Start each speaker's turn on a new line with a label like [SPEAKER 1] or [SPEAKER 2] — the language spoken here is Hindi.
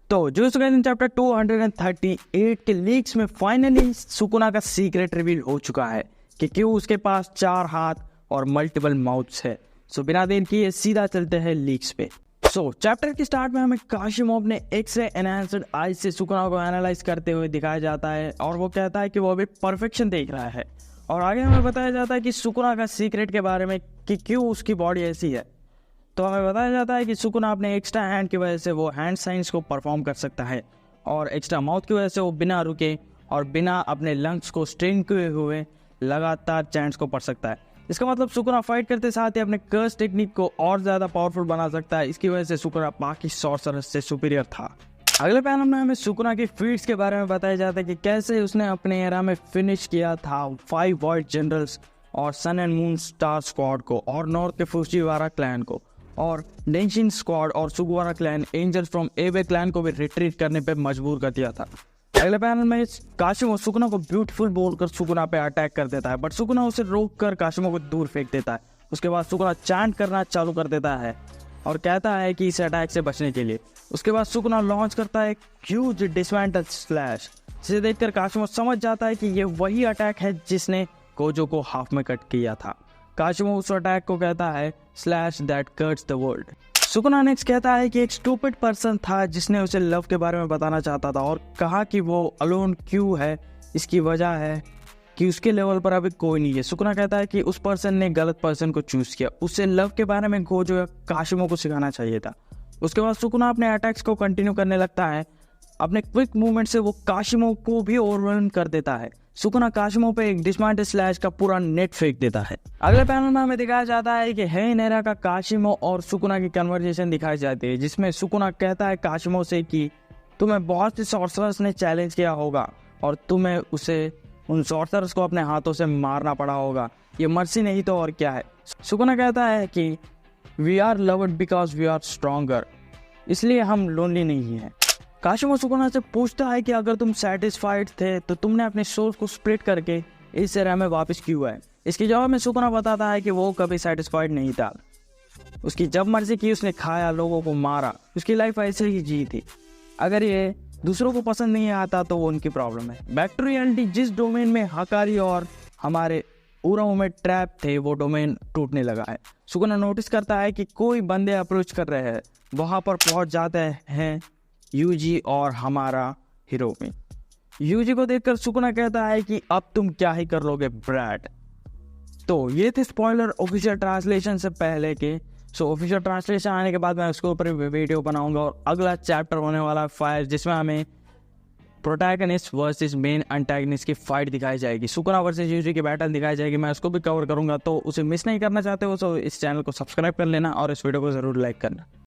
[SPEAKER 1] तो जूत्सु काइसेन चैप्टर 238 के लीक्स में फाइनली सुकुना का सीक्रेट रिवील हो चुका है कि क्यों उसके पास 4 हाथ और मल्टीपल माउथ्स है। सो बिना देर किए सीधा चलते हैं लीक्स पे। सो चैप्टर के स्टार्ट में हमें काशिमोव ने एक्स-रे एनहांस्ड आईज से सुकुना को एनालाइज करते हुए दिखाया जाता है और वो कहता है कि वो अभी परफेक्शन देख रहा है। और आगे हमें बताया जाता है कि सुकुना का सीक्रेट के बारे में कि क्यों उसकी बॉडी ऐसी है। तो हमें बताया जाता है कि सुकुना अपने एक्स्ट्रा हैंड की वजह से वो हैंड साइंस को परफॉर्म कर सकता है और एक्स्ट्रा माउथ की वजह से वो बिना रुके और बिना अपने लंग्स को स्ट्रेन किए हुए लगातार चैंट्स को पढ़ सकता है। इसका मतलब सुकुना फाइट करते साथ ही अपने कर्स टेक्निक को और ज़्यादा पावरफुल बना सकता है। इसकी वजह से सुकुना बाकी सॉर्सरर्स से सुपीरियर था। अगले पैनल में हमें सुकुना की फीट्स के बारे में बताया जाता है कि कैसे उसने अपने एरा में फिनिश किया था 5 वाइट जनरल्स और सन एंड मून स्टार स्क्वाड को और नॉर्थ के फुजिवारा क्लैन को और डेंशिन स्क्वाड और सुगुवारा क्लैन एंजल्स फ्रॉम एबे क्लैन को भी रिट्रीट करने पे मजबूर कर दिया था। अगले पैनल में काशिमो सुकुना को ब्यूटीफुल बोलकर सुकुना पे अटैक कर देता है, बट सुकुना उसे रोक कर काशिमो को दूर फेंक देता है। उसके बाद सुकुना चैंट करना चालू कर देता है और कहता है कि इस अटैक से बचने के लिए। उसके बाद सुकुना लॉन्च करता है ह्यूज डिसमेंटल स्लैश, जिसे देखकर काशिमो समझ जाता है कि ये वही अटैक है जिसने गोजो को हाफ में कट किया था। काशिमो उस अटैक को कहता है slash that cuts the world. Sukuna next कहता है कि एक स्टूपिड पर्सन था जिसने उसे लव के बारे में बताना चाहता था और कहा कि वो अलोन क्यों है। इसकी वजह है कि उसके लेवल पर अभी कोई नहीं है। सुकुना कहता है कि उस पर्सन ने गलत पर्सन को चूज किया। उससे लव के बारे में गोजो या काशिमो को सिखाना चाहिए था। उसके बाद सुकुना अपने अटैक्स को कंटिन्यू करने लगता है। अपने क्विक मूवमेंट से वो काशिमो को भी ओवरवेल्म कर देता है। सुकुना काशिमो पे एक डिसमेंटल स्लैश का पूरा नेट फेंक देता है। अगले पैनल में हमें दिखाया जाता है कि हेइन एरा का काशिमो और सुकुना की कन्वर्सेशन दिखाई जाती है, जिसमें सुकुना कहता है काशिमो से कि तुम्हें बहुत से सॉर्सरर्स ने चैलेंज किया होगा और तुम्हें उसे उन सॉर्सरर्स को अपने हाथों से मारना पड़ा होगा। ये मर्सी नहीं तो और क्या है। सुकुना कहता है कि we are loved because we are stronger, इसलिए हम लोनली नहीं हैं। काशिमो सुकुना से पूछता है कि अगर तुम सेटिस्फाइड थे तो तुमने अपने सोल को स्प्लिट करके इस एरा में वापस क्यों आए। इसके जवाब में सुकुना बताता है कि वो कभी सेटिस्फाइड नहीं था। उसकी जब मर्जी की उसने खाया, लोगों को मारा, उसकी लाइफ ऐसे ही जी थी। अगर ये दूसरों को पसंद नहीं आता तो वो उनकी प्रॉब्लम है। बैक टू रियलिटी, जिस डोमेन में हकारी और हमारे उराओं में ट्रैप थे वो डोमेन टूटने लगा है। सुकुना नोटिस करता है कि कोई बंदे अप्रोच कर रहे हैं। वहां पर पहुंच जाते हैं यूजी और हमारा हिरोमी। यूजी को देखकर सुकुना कहता है कि अब तुम क्या ही कर लोगे ब्रैड। तो ये थे स्पॉइलर ऑफिशियल ट्रांसलेशन से पहले के। सो ऑफिशियल ट्रांसलेशन आने के बाद मैं उसके ऊपर वीडियो बनाऊंगा और अगला चैप्टर होने वाला है फायर, जिसमें हमें प्रोटैगनिस्ट वर्सेस मेन एंटागनिस्ट की फाइट दिखाई जाएगी। सुकुना वर्सेस यूजी की बैटल दिखाई जाएगी। मैं उसको भी कवर करूंगा, तो उसे मिस नहीं करना चाहते हो तो इस चैनल को सब्सक्राइब कर लेना और इस वीडियो को जरूर लाइक करना।